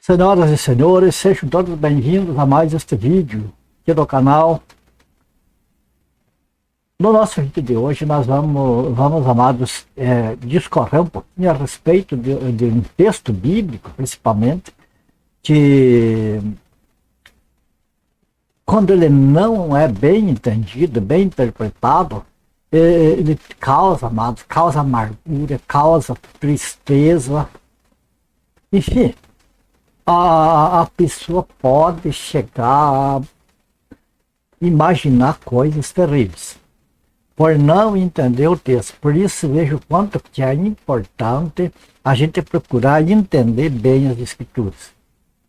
Senhoras e senhores, sejam todos bem-vindos a mais este vídeo aqui do canal. No nosso vídeo de hoje nós vamos amados, discorrer um pouquinho a respeito de um texto bíblico, principalmente, que quando ele não é bem entendido, bem interpretado, ele causa, amados, causa amargura, causa tristeza, enfim. A pessoa pode chegar a imaginar coisas terríveis por não entender o texto. Por isso vejo quanto que é importante a gente procurar entender bem as escrituras.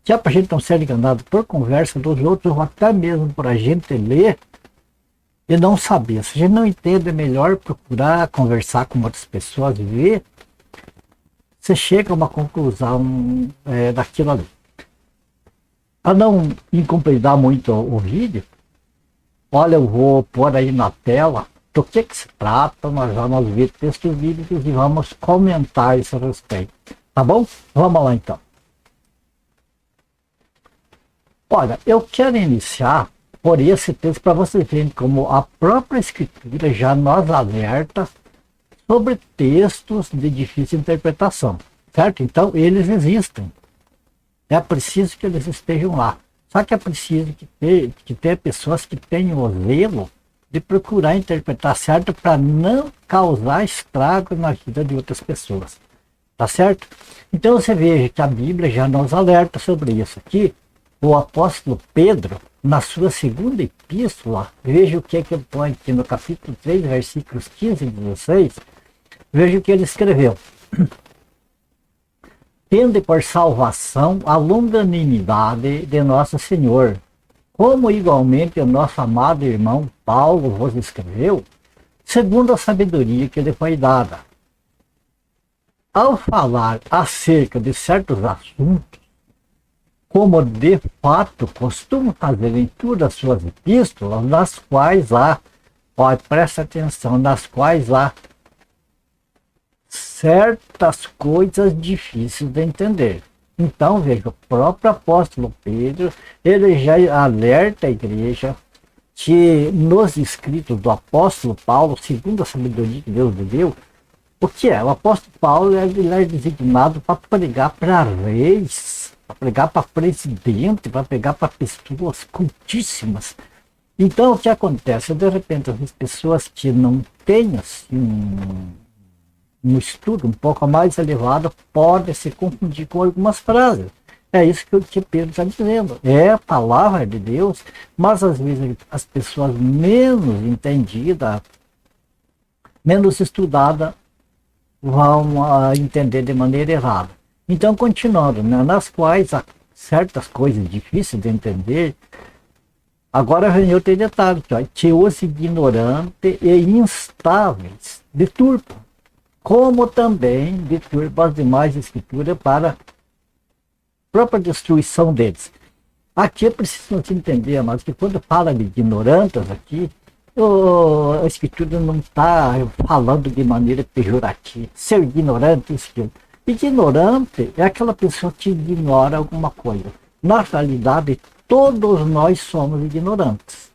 Que é para a gente não ser enganado por conversa dos outros, ou até mesmo por a gente ler e não saber. Se a gente não entende, é melhor procurar conversar com outras pessoas e ver. Você chega a uma conclusão daquilo ali. Para não incomodar muito o vídeo, olha, eu vou pôr aí na tela do que se trata. Nós vamos ver textos bíblicos e vamos comentar isso a respeito. Tá bom? Vamos lá então. Olha, eu quero iniciar por esse texto para vocês verem como a própria Escritura já nos alerta sobre textos de difícil interpretação, certo? Então, eles existem. É preciso que eles estejam lá. Só que é preciso que ter pessoas que tenham o zelo de procurar interpretar certo para não causar estrago na vida de outras pessoas. Tá certo? Então, você veja que a Bíblia já nos alerta sobre isso aqui. O apóstolo Pedro, na sua segunda epístola, veja o que ele põe aqui no capítulo 3, versículos 15 e 16, veja o que ele escreveu. Tende por salvação a longanimidade de nosso Senhor, como igualmente o nosso amado irmão Paulo vos escreveu, segundo a sabedoria que lhe foi dada. Ao falar acerca de certos assuntos, como de fato costuma fazer em todas as suas epístolas, nas quais há, presta atenção, nas quais há certas coisas difíceis de entender. Então, veja, o próprio apóstolo Pedro, ele já alerta a igreja que nos escritos do apóstolo Paulo, segundo a sabedoria que Deus lhe deu, o que é? O apóstolo Paulo ele é designado para pregar para reis, para pregar para presidente, para pregar para pessoas cultíssimas. Então, o que acontece? De repente, as pessoas que não têm assim um estudo um pouco mais elevado pode se confundir com algumas frases. É isso que Pedro está dizendo. É a palavra de Deus, mas às vezes as pessoas menos entendidas, menos estudadas, vão entender de maneira errada. Então, continuando, né, nas quais há certas coisas difíceis de entender, agora vem outro detalhe, que os ignorantes e instáveis deturpam, como também deturpa as demais escrituras para a própria destruição deles. Aqui é preciso entender, mas que quando fala de ignorantes aqui, a escritura não está falando de maneira pejorativa. Ser ignorante, isso. Ignorante é aquela pessoa que ignora alguma coisa. Na realidade, todos nós somos ignorantes.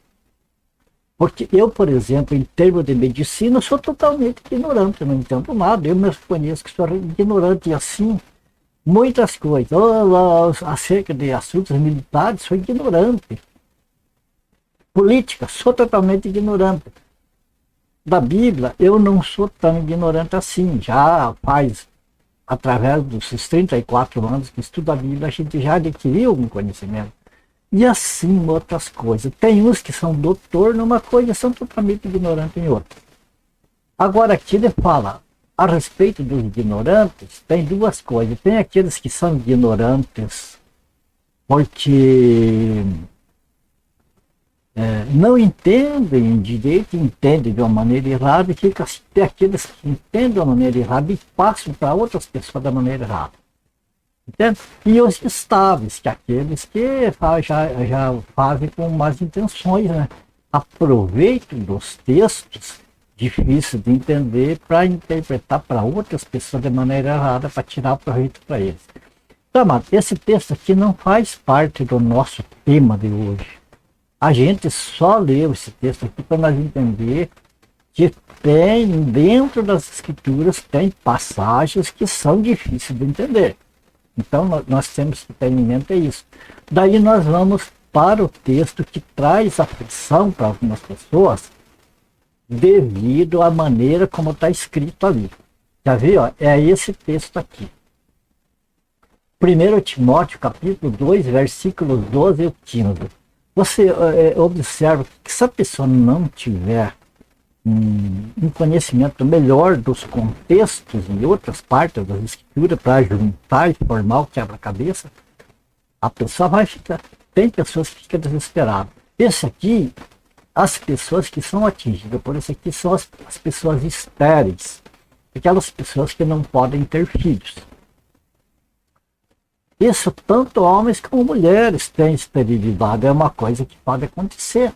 Porque eu, por exemplo, em termos de medicina, sou totalmente ignorante, não entendo nada. Eu mesmo conheço que sou ignorante e assim, muitas coisas. Acerca de assuntos militares, sou ignorante. Política, sou totalmente ignorante. Da Bíblia, eu não sou tão ignorante assim. Já faz, através dos 34 anos que estudo a Bíblia, a gente já adquiriu algum conhecimento. E assim outras coisas. Tem uns que são doutor numa coisa e são totalmente ignorantes em outra. Agora aqui ele fala a respeito dos ignorantes, tem duas coisas. Tem aqueles que são ignorantes porque não entendem direito, entendem de uma maneira errada, e fica tem aqueles que entendem de uma maneira errada e passam para outras pessoas da maneira errada. Entende? E os estáveis, que aqueles que já fazem com más intenções, né? Aproveitam dos textos difíceis de entender para interpretar para outras pessoas de maneira errada, para tirar proveito para eles. Tá, mas esse texto aqui não faz parte do nosso tema de hoje. A gente só leu esse texto aqui para nós entender que tem, dentro das escrituras, tem passagens que são difíceis de entender. Então nós temos que ter em mente isso. Daí nós vamos para o texto que traz aflição para algumas pessoas devido à maneira como está escrito ali. Já viu? É esse texto aqui. 1 Timóteo capítulo 2, versículos 12 e 15. Você observa que se a pessoa não tiver um conhecimento melhor dos contextos e outras partes da escritura para juntar e formar o quebra-cabeça, a pessoa vai ficar. Tem pessoas que ficam desesperadas. Esse aqui, as pessoas que são atingidas por esse aqui são as pessoas estéreis, aquelas pessoas que não podem ter filhos. Isso tanto homens como mulheres têm esterilidade, é uma coisa que pode acontecer.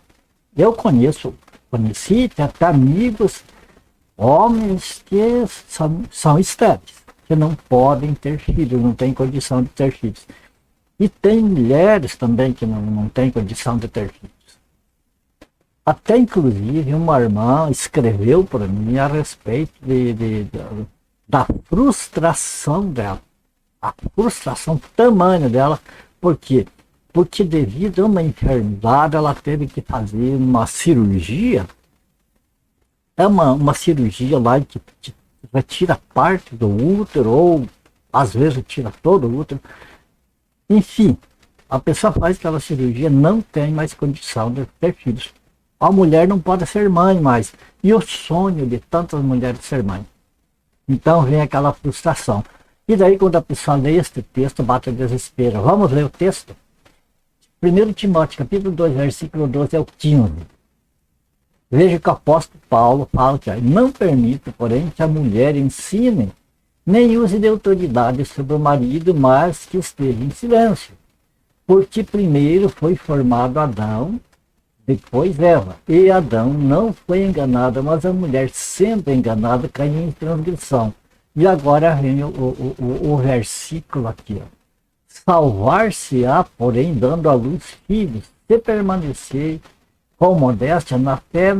Eu conheci até amigos, homens que são estéreis, que não podem ter filhos, não têm condição de ter filhos. E tem mulheres também que não têm condição de ter filhos. Até inclusive uma irmã escreveu para mim a respeito da frustração dela. A frustração tamanha dela, por quê? Porque devido a uma enfermidade ela teve que fazer uma cirurgia. É uma cirurgia lá que retira parte do útero, ou às vezes tira todo o útero. Enfim, a pessoa faz aquela cirurgia, não tem mais condição de ter filhos. A mulher não pode ser mãe mais. E o sonho de tantas mulheres ser mãe. Então vem aquela frustração. E daí quando a pessoa lê este texto, bate o desespero. Vamos ler o texto? 1 Timóteo, capítulo 2, versículo 12 ao 15. Veja que o apóstolo Paulo fala que não permite, porém, que a mulher ensine, nem use de autoridade sobre o marido, mas que esteja em silêncio. Porque primeiro foi formado Adão, depois Eva. E Adão não foi enganado, mas a mulher, sendo enganada, caiu em transgressão. E agora vem o versículo aqui. Salvar-se-á, porém, dando à luz filhos, se permanecer com modéstia na fé,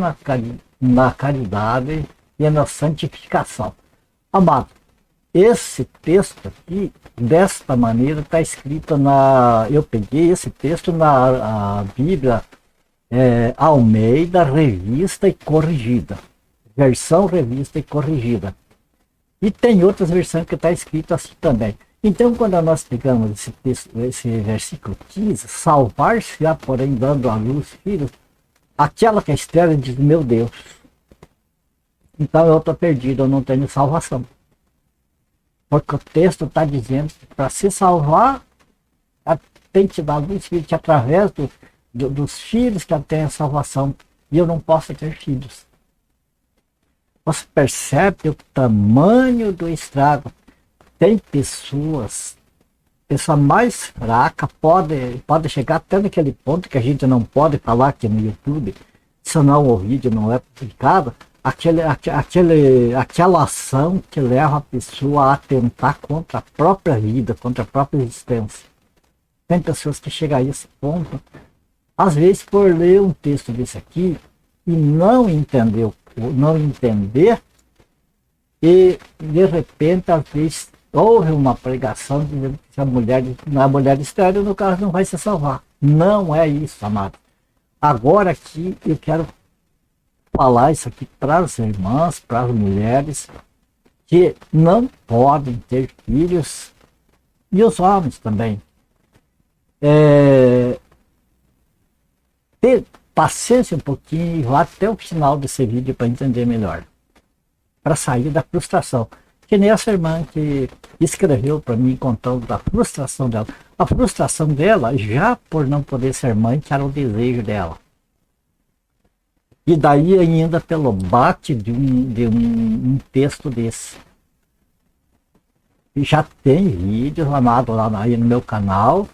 na caridade e na santificação. Amado, esse texto aqui, desta maneira, está escrito eu peguei esse texto na Bíblia Almeida, revista e corrigida. Versão revista e corrigida. E tem outras versões que está escrito assim também. Então, quando nós pegamos esse texto, esse versículo 15, salvar-se-á, porém, dando à luz filhos, aquela que é estéril diz, meu Deus, então eu estou perdido, eu não tenho salvação. Porque o texto está dizendo que para se salvar, tem que dar luz filhos, que através dos filhos que tem a salvação, e eu não posso ter filhos. Você percebe o tamanho do estrago. Tem pessoa mais fraca, pode chegar até naquele ponto que a gente não pode falar aqui no YouTube, senão o vídeo não é publicado, aquela ação que leva a pessoa a atentar contra a própria vida, contra a própria existência. Tem pessoas que chegam a esse ponto, às vezes por ler um texto desse aqui e não entender, e de repente, às vezes, houve uma pregação dizendo que a mulher estéril, no caso, não vai se salvar. Não é isso, amado. Agora aqui eu quero falar isso aqui para as irmãs, para as mulheres que não podem ter filhos, e os homens também. Ter paciência um pouquinho e vá até o final desse vídeo para entender melhor, para sair da frustração. Que nem essa irmã que escreveu para mim contando da frustração dela. A frustração dela já por não poder ser mãe, que era o desejo dela. E daí ainda pelo bate de um texto desse. E já tem vídeos amado lá aí no meu canal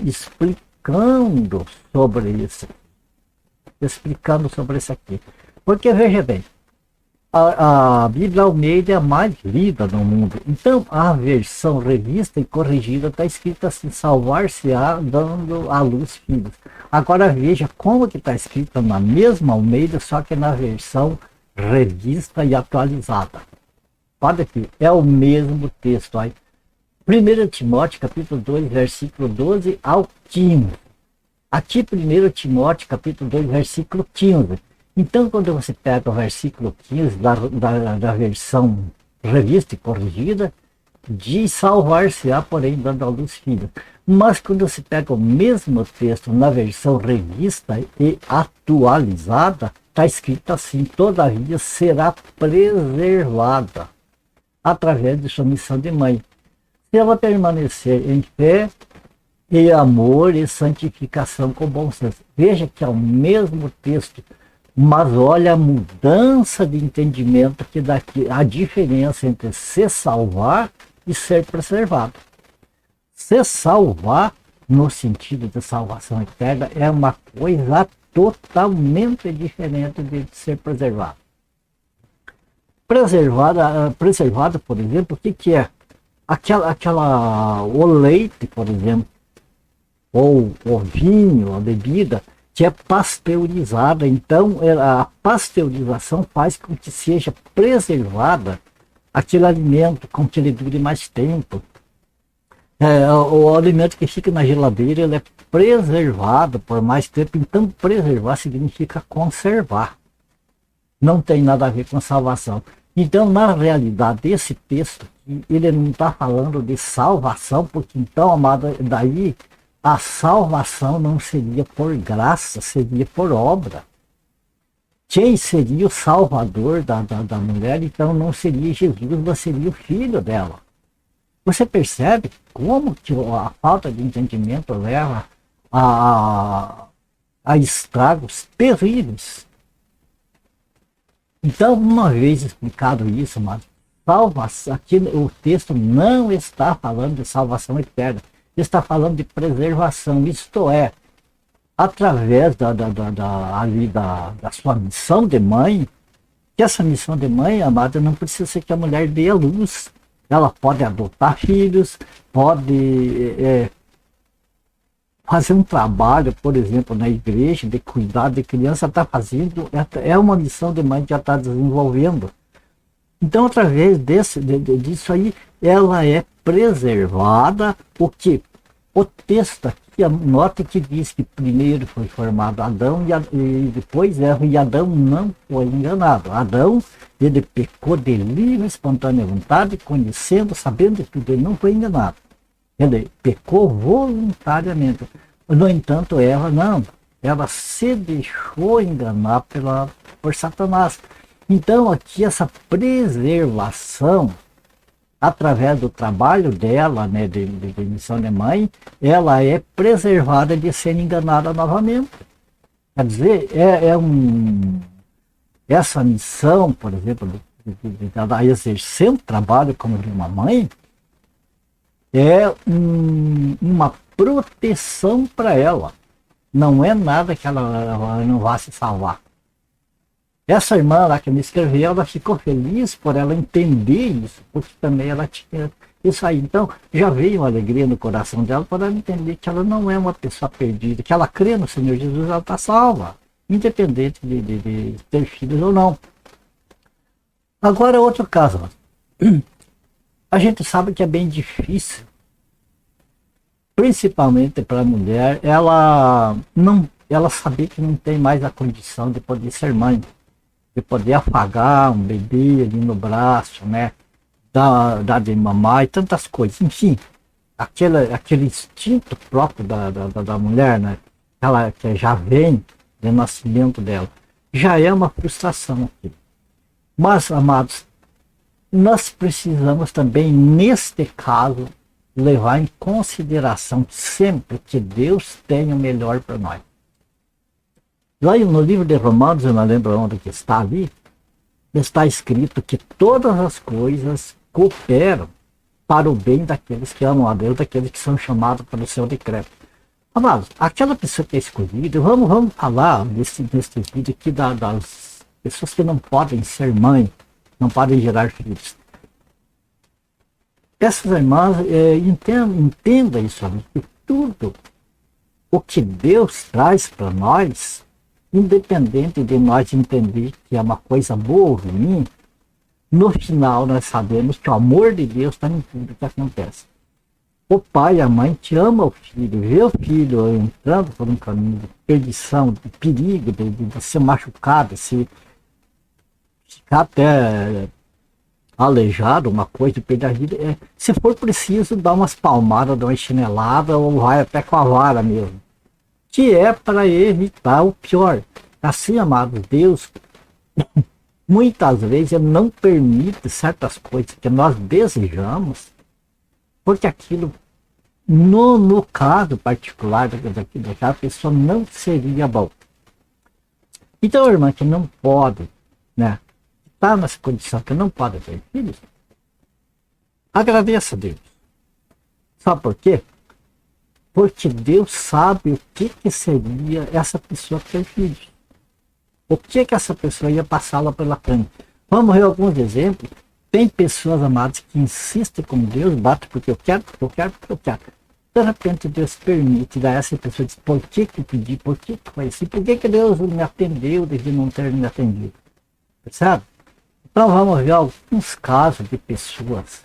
explicando sobre isso. Explicando sobre isso aqui. Porque veja bem, A Bíblia Almeida é a mais lida no mundo. Então, a versão revista e corrigida está escrita assim: salvar-se-á dando à luz filhos. Agora veja como que está escrita na mesma Almeida, só que na versão revista e atualizada. Olha aqui, é o mesmo texto aí. 1 Timóteo capítulo 2, versículo 12 ao 15. Aqui 1 Timóteo capítulo 2, versículo 15. Então, quando você pega o versículo 15 da versão revista e corrigida, diz salvar-se-á, porém, dando à luz filhos. Mas quando você pega o mesmo texto na versão revista e atualizada, está escrito assim: todavia será preservada através de sua missão de mãe. Se ela permanecer em fé e amor e santificação com bom senso. Veja que é o mesmo texto, mas olha a mudança de entendimento que daqui, a diferença entre se salvar e ser preservado. Se salvar, no sentido de salvação eterna, é uma coisa totalmente diferente de ser preservado. Preservado, por exemplo, o que é? O leite, por exemplo, ou o vinho, a bebida, que é pasteurizada. Então, a pasteurização faz com que seja preservada aquele alimento, com que ele dure mais tempo. O alimento que fica na geladeira, ele é preservado por mais tempo. Então, preservar significa conservar. Não tem nada a ver com salvação. Então, na realidade, esse texto, ele não está falando de salvação, porque então, amado, daí a salvação não seria por graça, seria por obra. Quem seria o salvador da mulher, então não seria Jesus, mas seria o filho dela. Você percebe como que a falta de entendimento leva a estragos terríveis. Então, uma vez explicado isso, mas salvação, aqui o texto não está falando de salvação eterna, está falando de preservação, isto é, através da sua missão de mãe, que essa missão de mãe, amada, não precisa ser que a mulher dê a luz. Ela pode adotar filhos, pode fazer um trabalho, por exemplo, na igreja, de cuidar de criança, está fazendo, é uma missão de mãe que já está desenvolvendo. Então, através disso aí, ela é preservada, porque o texto aqui, nota que diz que primeiro foi formado Adão e depois Eva, e Adão não foi enganado. Adão, ele pecou de livre e espontânea vontade, conhecendo, sabendo de tudo, ele não foi enganado. Ele pecou voluntariamente. No entanto, Eva não. Ela se deixou enganar por Satanás. Então, aqui, essa preservação, através do trabalho dela, né, de missão de mãe, ela é preservada de ser enganada novamente. Quer dizer, essa missão, por exemplo, de ela exercer um trabalho como de uma mãe, é uma proteção para ela. Não é nada que ela não vá se salvar. Essa irmã lá que me escreveu, ela ficou feliz por ela entender isso, porque também ela tinha isso aí. Então, já veio uma alegria no coração dela por ela entender que ela não é uma pessoa perdida, que ela crê no Senhor Jesus, ela está salva, independente de ter filhos ou não. Agora, outro caso. A gente sabe que é bem difícil, principalmente para a mulher, ela saber que não tem mais a condição de poder ser mãe, de poder afagar um bebê ali no braço, né? Dar de mamar e tantas coisas. Enfim, aquele instinto próprio da mulher, né? Que já vem do nascimento dela, já é uma frustração aqui. Mas, amados, nós precisamos também, neste caso, levar em consideração sempre que Deus tem o melhor para nós. Lá no livro de Romanos, eu não lembro onde que está ali, está escrito que todas as coisas cooperam para o bem daqueles que amam a Deus, daqueles que são chamados pelo seu decreto. Amados, aquela pessoa que é escolhida, vamos falar nesse vídeo aqui das pessoas que não podem ser mãe, não podem gerar filhos. Essas irmãs, entenda isso, que tudo o que Deus traz para nós, independente de nós entender que é uma coisa boa ou ruim, no final nós sabemos que o amor de Deus está em tudo que acontece. O pai e a mãe te amam o filho, vê o filho entrando por um caminho de perdição, de perigo, de ser machucado, de se ficar até aleijado, uma coisa de perder a vida. Se for preciso, dá umas palmadas, dá uma chinelada ou vai até com a vara mesmo. Que é para evitar o pior. Assim, amados, Deus muitas vezes ele não permite certas coisas que nós desejamos, porque aquilo, no caso particular daquela pessoa, não seria bom. Então, a irmã que não pode, né, está nessa condição que não pode ter filhos, agradeça a Deus. Sabe por quê? Porque Deus sabe o que seria essa pessoa ter filhos. O que essa pessoa ia passar lá pela frente. Vamos ver alguns exemplos. Tem pessoas, amadas, que insistem com Deus, bate porque eu quero, porque eu quero, porque eu quero. De repente Deus permite, daí essa pessoa diz, por que eu pedi, por que foi assim, por que Deus me atendeu desde não ter me atendido? Percebe? Então vamos ver alguns casos de pessoas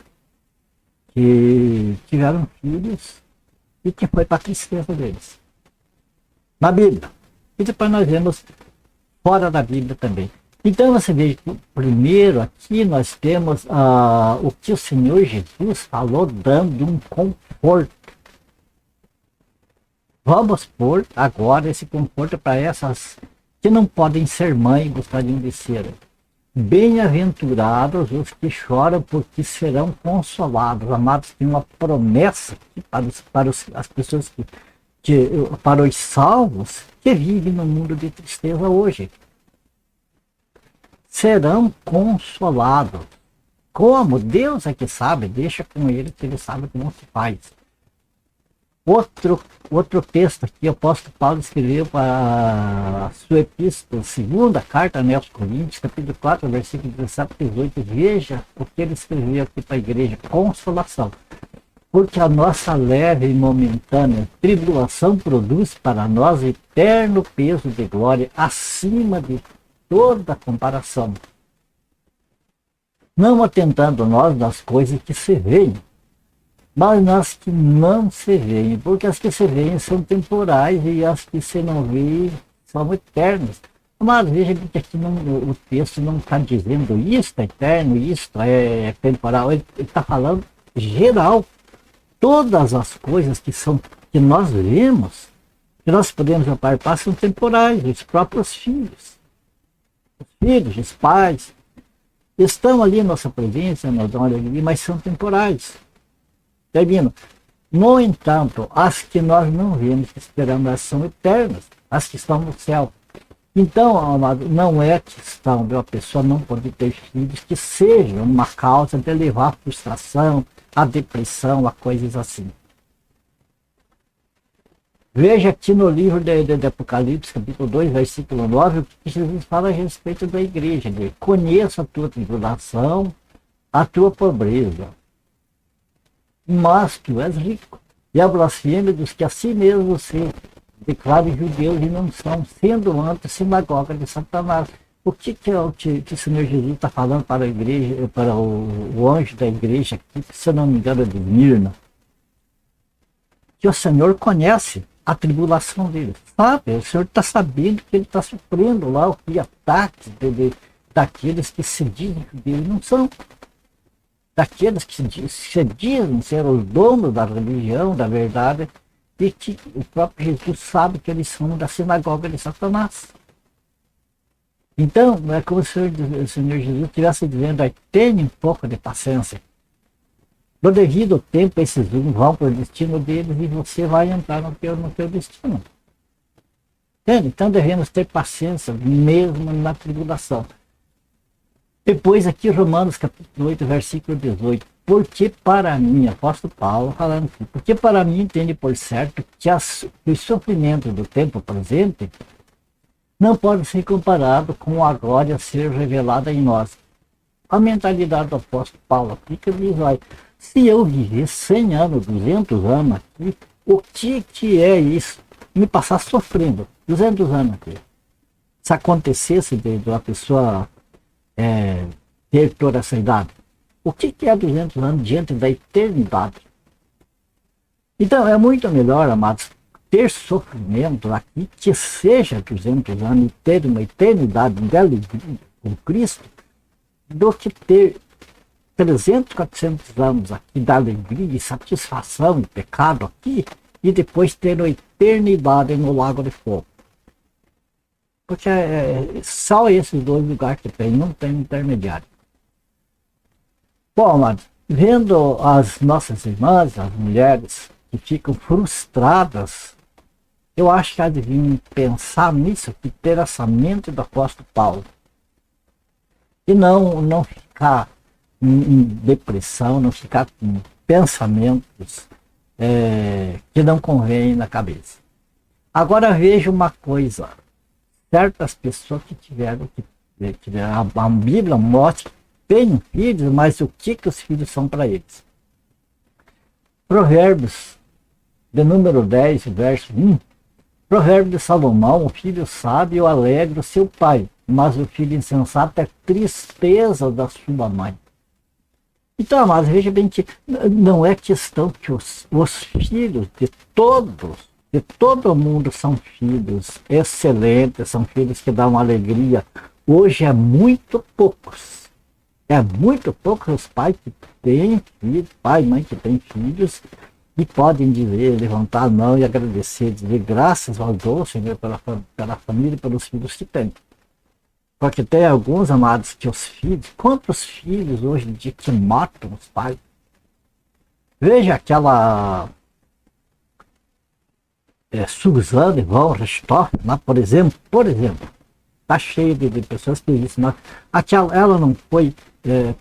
que tiveram filhos e que foi para a tristeza deles. Na Bíblia. E depois nós vemos fora da Bíblia também. Então você vê que primeiro aqui nós temos o que o Senhor Jesus falou, dando um conforto. Vamos pôr agora esse conforto para essas que não podem ser mãe e gostariam de ser. Bem-aventurados os que choram, porque serão consolados. Amados, tem uma promessa para as pessoas para os salvos que vivem no mundo de tristeza hoje. Serão consolados. Como? Deus é que sabe, deixa com ele que ele sabe como se faz. Outro texto aqui, o apóstolo Paulo escreveu para a sua epístola, segunda carta aos Coríntios, capítulo 4, versículo 17 e 18. Veja o que ele escreveu aqui para a igreja: consolação. Porque a nossa leve e momentânea tribulação produz para nós eterno peso de glória acima de toda comparação. Não atentando nós nas coisas que se veem, mas nas que não se veem, porque as que se veem são temporais e as que se não veem são eternas. Mas veja que aqui o texto não está dizendo isto é eterno, isto é temporal, ele está falando geral. Todas as coisas que nós vemos, que nós podemos apartar, são temporais. Os próprios filhos, os pais, estão ali em nossa presença, nos dão alegria, mas são temporais. Termino. No entanto, as que nós não vemos, que esperamos, elas são eternas, as que estão no céu. Então, amado, não é questão de uma pessoa não poder ter filhos que seja uma causa de levar a frustração, a depressão, a coisas assim. Veja aqui no livro de Apocalipse, capítulo 2, versículo 9, o que Jesus fala a respeito da igreja. Conheça a tua tribulação, a tua pobreza, mas tu és rico. E a blasfêmia dos que a si mesmos se declaram judeus e não são, sendo antes sinagoga de Satanás. O que o Senhor Jesus está falando para a igreja, para o anjo da igreja aqui, se eu não me engano, de Mirna? Que o Senhor conhece a tribulação dele, sabe? O Senhor está sabendo que ele está sofrendo lá o ataque daqueles que se dizem judeus e não são. Daqueles que se dizem ser os donos da religião, da verdade, e que o próprio Jesus sabe que eles são da sinagoga de Satanás. Então, é como se o Senhor Jesus estivesse dizendo: tenha um pouco de paciência. No devido tempo, esses vão para o destino deles e você vai entrar no teu destino. Entende? Então, devemos ter paciência mesmo na tribulação. Depois aqui, Romanos capítulo 8, versículo 18. Porque para mim, apóstolo Paulo falando aqui, porque para mim entende por certo que os sofrimentos do tempo presente não podem ser comparados com a glória a ser revelada em nós. a mentalidade do apóstolo Paulo aqui, que ele diz, olha, se eu viver 100 anos, 200 anos aqui, o que é isso? Me passar sofrendo 200 anos aqui. Se acontecesse de uma pessoa ter toda essa idade, o que é 200 anos diante da eternidade? Então é muito melhor, amados, ter sofrimento aqui que seja 200 anos e ter uma eternidade de alegria com Cristo, do que ter 300, 400 anos aqui da alegria e satisfação e pecado aqui e depois ter uma eternidade no lago de fogo. Porque só esses dois lugares que tem, não tem intermediário. Bom, amados, vendo as nossas irmãs, as mulheres que ficam frustradas, eu acho que elas deviam pensar nisso, que ter essa mente do apóstolo Paulo. E não ficar em depressão, não ficar com pensamentos que não convêm na cabeça. Agora veja uma coisa, certas pessoas que tiveram a Bíblia mostra que têm filhos, mas o que os filhos são para eles? Provérbios, de número 10, verso 1. Provérbio de Salomão: o filho sábio alegra o seu pai, mas o filho insensato é tristeza da sua mãe. Então, amados, veja bem que não é questão que os filhos de todo mundo são filhos excelentes, são filhos que dão alegria. Hoje é muito poucos os pais que têm filhos, pai e mãe que têm filhos, e podem dizer, levantar a mão e agradecer, dizer graças ao Deus, Senhor, pela família e pelos filhos que têm. Porque tem alguns, amados, que os filhos, quantos filhos hoje em dia que matam os pais? Veja aquela Suzane von Richthofen, lá, por exemplo, está cheio de pessoas que dizem, ela não foi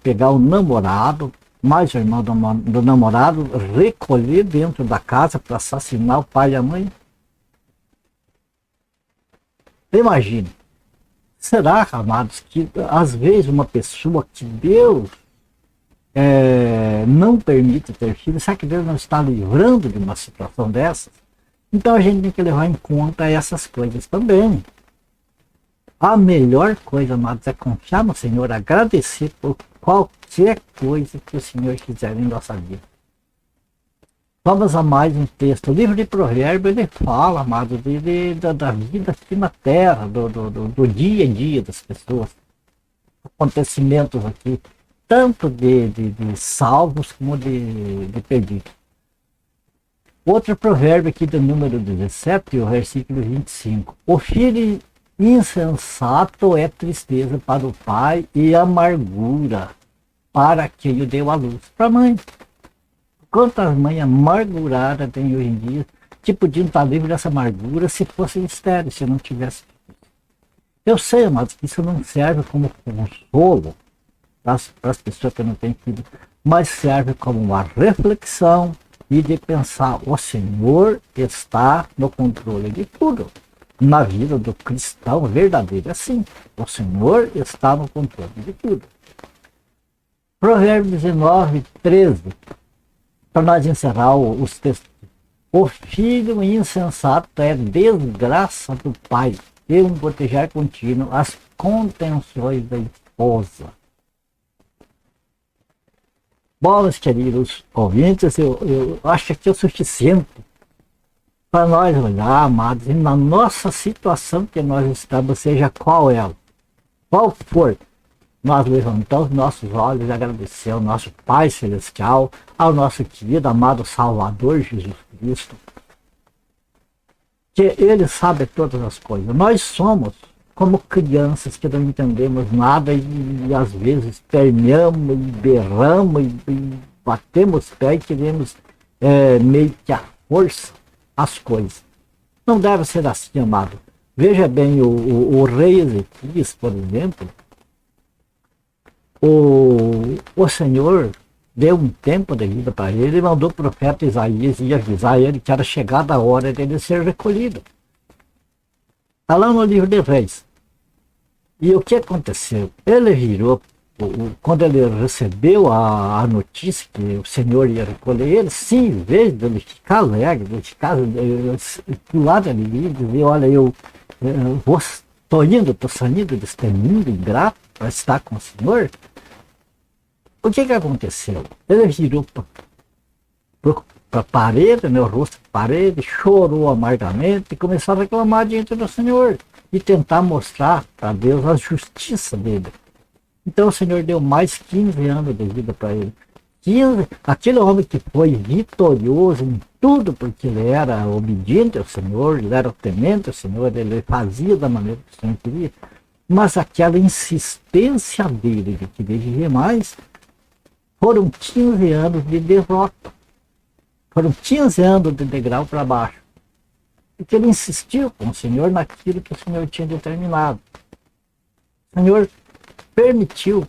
pegar o namorado, mais o irmão do namorado, recolher dentro da casa para assassinar o pai e a mãe. Imagine. Será, amados, que às vezes uma pessoa que Deus não permite ter filho, será que Deus não está livrando de uma situação dessas? Então a gente tem que levar em conta essas coisas também. A melhor coisa, amados, é confiar no Senhor, agradecer por qualquer coisa que o Senhor quiser em nossa vida. Vamos a mais um texto. O livro de Provérbios, ele fala, amado, da vida aqui na terra, do dia a dia das pessoas. Acontecimentos aqui, tanto de salvos como de perdidos. Outro provérbio aqui do número 17, o versículo 25. O filho insensato é tristeza para o pai e amargura para quem o deu à luz. Para a mãe. Quantas mães amarguradas tem hoje em dia que podiam estar livres dessa amargura se fossem estéreis, se não tivesse. Eu sei, mas isso não serve como consolo para as pessoas que não têm filho, mas serve como uma reflexão e de pensar: o Senhor está no controle de tudo. Na vida do cristão verdadeiro, assim, o Senhor está no controle de tudo. Provérbios 19, 13. Para nós encerrar os textos. O filho insensato é desgraça do pai, e um gotejar contínuo as contenções da esposa. Bom, meus queridos ouvintes, eu acho que é o suficiente para nós olhar, amados, e na nossa situação que nós estamos, seja qual ela, qual for, nós levantamos nossos olhos e agradecemos ao nosso Pai Celestial, ao nosso querido, amado Salvador Jesus Cristo, que Ele sabe todas as coisas. Nós somos como crianças que não entendemos nada e às vezes esperneamos e berramos e batemos pé e queremos meio que a força as coisas. Não deve ser assim, amado. Veja bem, o rei Ezequias, por exemplo, o Senhor deu um tempo de vida para ele e mandou o profeta Isaías e avisar ele que era chegada a hora dele ser recolhido. Está lá no livro de Reis. E o que aconteceu? Ele virou quando ele recebeu a notícia que o Senhor ia recolher ele, sim, em vez de ele ficar alegre, de ele ficar pular ali e dizer, olha, eu estou saindo deste mundo ingrato para estar com o Senhor, o que aconteceu? Ele virou para a parede, né, o rosto para a parede, chorou amargamente e começou a reclamar diante do Senhor e tentar mostrar para Deus a justiça dele. Então o Senhor deu mais 15 anos de vida para ele. 15, aquele homem que foi vitorioso em tudo, porque ele era obediente ao Senhor, ele era temente ao Senhor, ele fazia da maneira que o Senhor queria, mas aquela insistência dele de querer viver mais, foram 15 anos de derrota. Foram 15 anos de degrau para baixo. Porque ele insistiu com o Senhor naquilo que o Senhor tinha determinado. O Senhor permitiu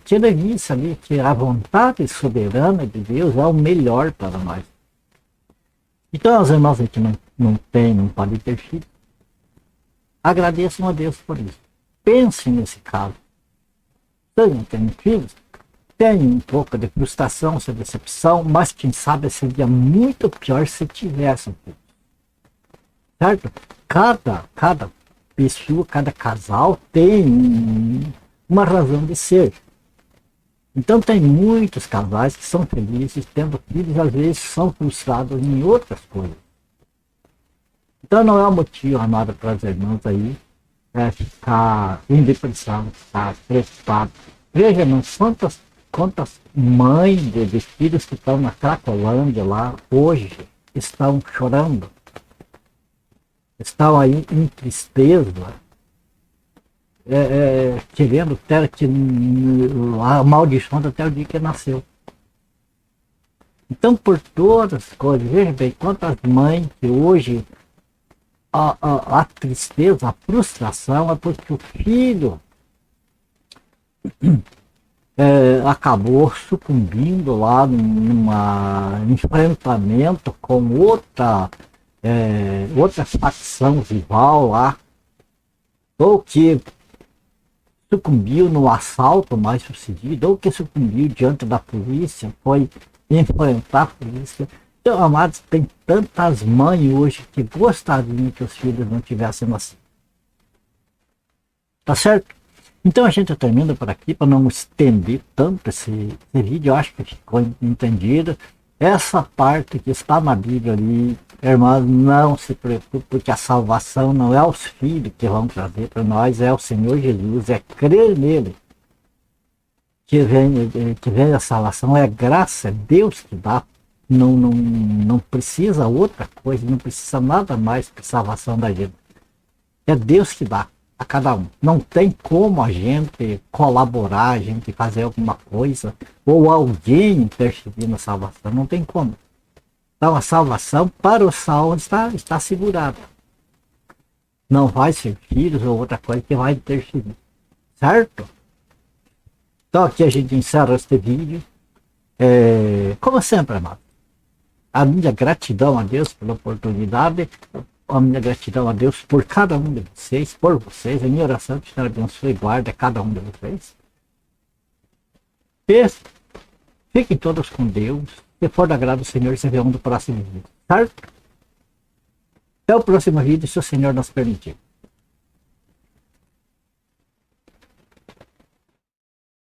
que ele visse ali que a vontade soberana de Deus é o melhor para nós. Então, os irmãos que não podem ter filho, agradeçam a Deus por isso. Pensem nesse caso. Vocês não têm filhos? Tem um pouco de frustração, essa decepção, mas quem sabe seria muito pior se tivesse um filho. Certo? Cada pessoa, cada casal tem uma razão de ser. Então tem muitos casais que são felizes tendo filhos e às vezes são frustrados em outras coisas. Então não é um motivo, amado, para os irmãos aí ficar em depressão, ficar preocupado. Veja, não, quantas mães de filhos que estão na Cracolândia lá hoje estão chorando, estão aí em tristeza, querendo ter que a maldição até o dia que nasceu. Então, por todas as coisas, veja bem, quantas mães que hoje a tristeza, a frustração é porque o filho acabou sucumbindo lá num enfrentamento com outra facção rival lá, ou que sucumbiu no assalto mais sucedido, ou que sucumbiu diante da polícia, foi enfrentar a polícia. Então, amados, tem tantas mães hoje que gostariam que os filhos não tivessem nascido. Tá certo? Então a gente termina por aqui para não estender tanto esse vídeo. Eu acho que ficou entendido. Essa parte que está na Bíblia ali, irmãos, não se preocupe, porque a salvação não é os filhos que vão trazer para nós, é o Senhor Jesus, é crer nele que vem a salvação, é graça, é Deus que dá. Não precisa outra coisa, não precisa nada mais que salvação da gente. É Deus que dá a cada um. Não tem como a gente colaborar, a gente fazer alguma coisa, ou alguém interferir na salvação, não tem como. Então a salvação para o salvo está assegurada. Não vai ser filhos ou outra coisa que vai interferir. Certo? Então aqui a gente encerra este vídeo. Como sempre, amado, a minha gratidão a Deus pela oportunidade, a minha gratidão a Deus por cada um de vocês, por vocês, a minha oração que o Senhor abençoe e guarde cada um de vocês. Fiquem todos com Deus. Se for da graça do Senhor, se vê um do próximo vídeo, certo? Até o próximo vídeo, se o Senhor nos permitir.